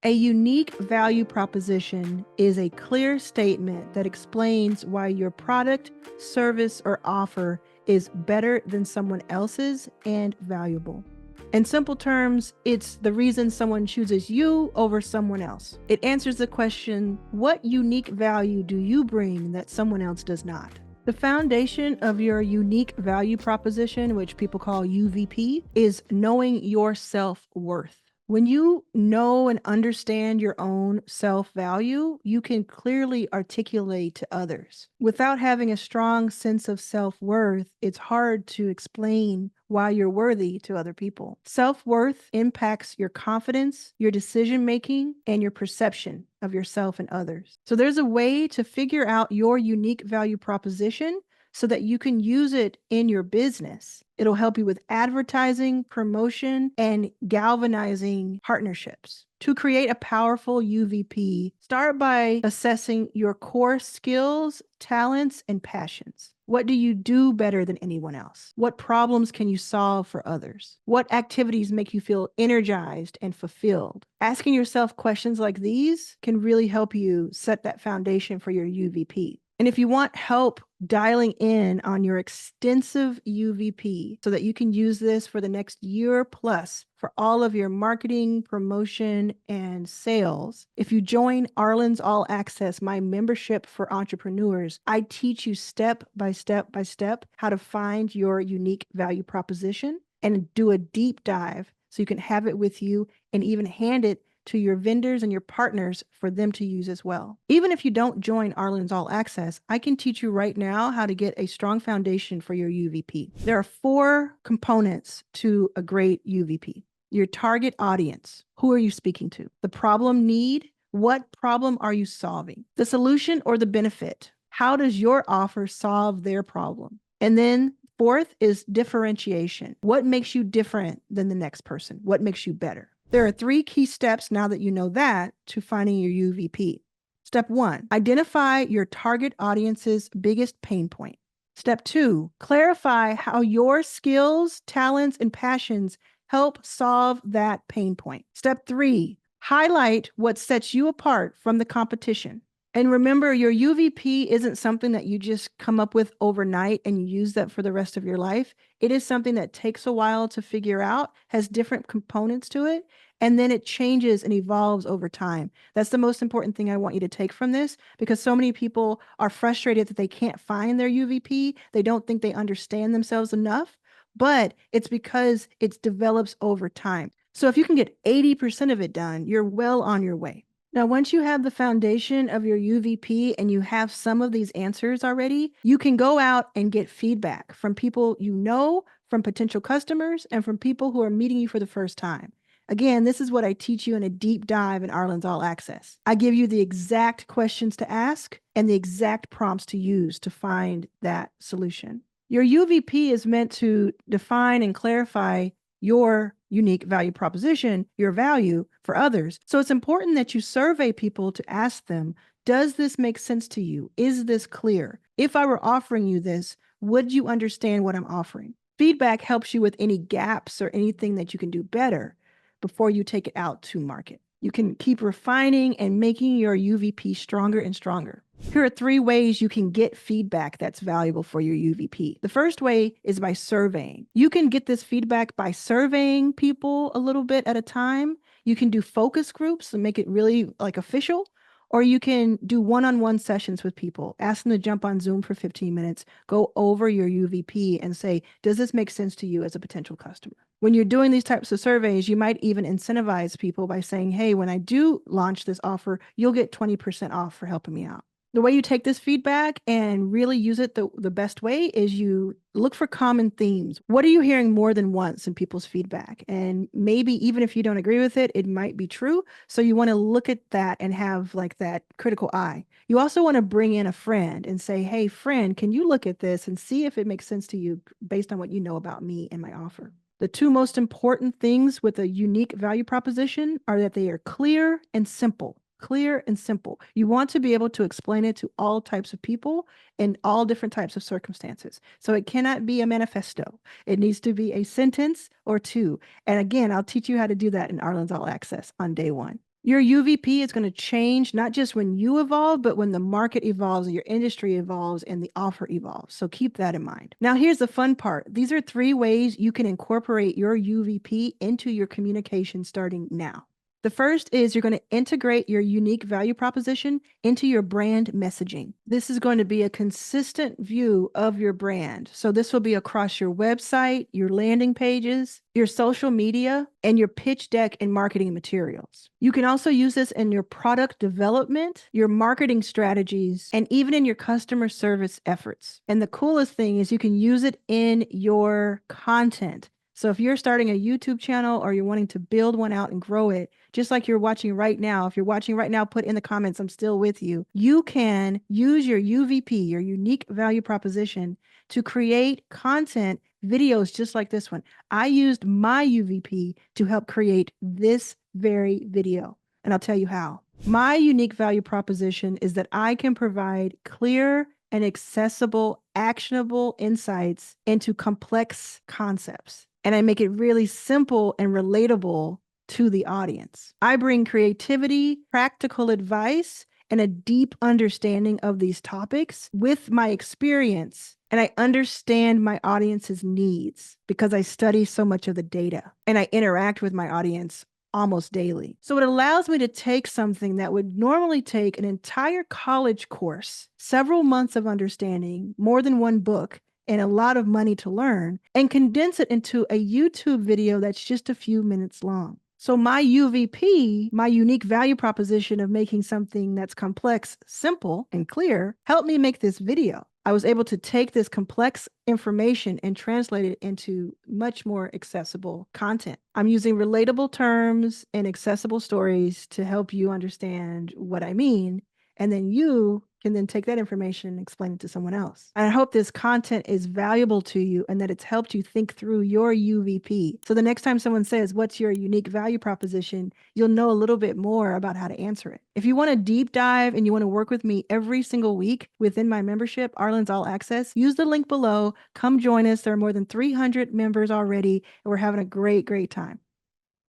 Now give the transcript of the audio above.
A unique value proposition is a clear statement that explains why your product, service, or offer is better than someone else's and valuable. In simple terms, it's the reason someone chooses you over someone else. It answers the question, what unique value do you bring that someone else does not? The foundation of your unique value proposition, which people call UVP, is knowing your self-worth. When you know and understand your own self-value, you can clearly articulate to others. Without having a strong sense of self-worth, it's hard to explain why you're worthy to other people. Self-worth impacts your confidence, your decision-making, and your perception of yourself and others. So there's a way to figure out your unique value proposition so that you can use it in your business. It'll help you with advertising, promotion, and galvanizing partnerships. To create a powerful UVP, start by assessing your core skills, talents, and passions. What do you do better than anyone else? What problems can you solve for others? What activities make you feel energized and fulfilled? Asking yourself questions like these can really help you set that foundation for your UVP. And if you want help dialing in on your extensive UVP so that you can use this for the next year plus for all of your marketing, promotion, and sales, if you join Arlan's All Access, my membership for entrepreneurs, I teach you step by step by step how to find your unique value proposition and do a deep dive so you can have it with you and even hand it to your vendors and your partners for them to use as well. Even if you don't join Arlan's All Access, I can teach you right now how to get a strong foundation for your UVP. There are 4 components to a great UVP. Your target audience. Who are you speaking to? The problem need. What problem are you solving? The solution or the benefit. How does your offer solve their problem? And then 4th is differentiation. What makes you different than the next person? What makes you better? There are 3 key steps now that you know that to finding your UVP. Step 1, identify your target audience's biggest pain point. Step 2, clarify how your skills, talents, and passions help solve that pain point. Step 3, highlight what sets you apart from the competition. And remember, your UVP isn't something that you just come up with overnight and you use that for the rest of your life. It is something that takes a while to figure out, has different components to it, and then it changes and evolves over time. That's the most important thing I want you to take from this, because so many people are frustrated that they can't find their UVP. They don't think they understand themselves enough, but it's because it develops over time. So if you can get 80% of it done, you're well on your way. Now, once you have the foundation of your UVP and you have some of these answers already, you can go out and get feedback from people you know, from potential customers, and from people who are meeting you for the first time. Again, this is what I teach you in a deep dive in Arlan's All Access. I give you the exact questions to ask and the exact prompts to use to find that solution. Your UVP is meant to define and clarify your unique value proposition, your value for others. So it's important that you survey people to ask them, does this make sense to you? Is this clear? If I were offering you this, would you understand what I'm offering? Feedback helps you with any gaps or anything that you can do better before you take it out to market. You can keep refining and making your UVP stronger and stronger. Here are 3 ways you can get feedback that's valuable for your UVP. The first way is by surveying. You can get this feedback by surveying people a little bit at a time. You can do focus groups and make it really like official, or you can do one-on-one sessions with people. Ask them to jump on Zoom for 15 minutes, go over your UVP and say, does this make sense to you as a potential customer? When you're doing these types of surveys, you might even incentivize people by saying, hey, when I do launch this offer, you'll get 20% off for helping me out. The way you take this feedback and really use it the best way is you look for common themes. What are you hearing more than once in people's feedback? And maybe even if you don't agree with it, it might be true. So you want to look at that and have like that critical eye. You also want to bring in a friend and say, hey, friend, can you look at this and see if it makes sense to you based on what you know about me and my offer? The 2 most important things with a unique value proposition are that they are clear and simple. Clear and simple. You want to be able to explain it to all types of people in all different types of circumstances. So it cannot be a manifesto. It needs to be a sentence or 2. And again, I'll teach you how to do that in Arlan's All Access on day 1. Your UVP is going to change not just when you evolve, but when the market evolves, your industry evolves, and the offer evolves. So keep that in mind. Now, here's the fun part. These are 3 ways you can incorporate your UVP into your communication starting now. The first is you're going to integrate your unique value proposition into your brand messaging. This is going to be a consistent view of your brand. So this will be across your website, your landing pages, your social media, and your pitch deck and marketing materials. You can also use this in your product development, your marketing strategies, and even in your customer service efforts. And the coolest thing is you can use it in your content. So if you're starting a YouTube channel or you're wanting to build one out and grow it, just like you're watching right now, if you're watching right now, put in the comments, I'm still with you. You can use your UVP, your unique value proposition, to create content videos just like this one. I used my UVP to help create this very video, and I'll tell you how. My unique value proposition is that I can provide clear and accessible, actionable insights into complex concepts. And I make it really simple and relatable to the audience. I bring creativity, practical advice, and a deep understanding of these topics with my experience. And I understand my audience's needs because I study so much of the data and I interact with my audience almost daily. So it allows me to take something that would normally take an entire college course, several months of understanding, more than one book, and a lot of money to learn, and condense it into a YouTube video that's just a few minutes long. So my UVP, my unique value proposition of making something that's complex, simple, and clear, helped me make this video. I was able to take this complex information and translate it into much more accessible content. I'm using relatable terms and accessible stories to help you understand what I mean. And then you can then take that information and explain it to someone else. And I hope this content is valuable to you and that it's helped you think through your UVP. So the next time someone says, what's your unique value proposition, you'll know a little bit more about how to answer it. If you want to deep dive and you want to work with me every single week within my membership, Arlan's All Access, use the link below. Come join us. There are more than 300 members already, and we're having a great, great time.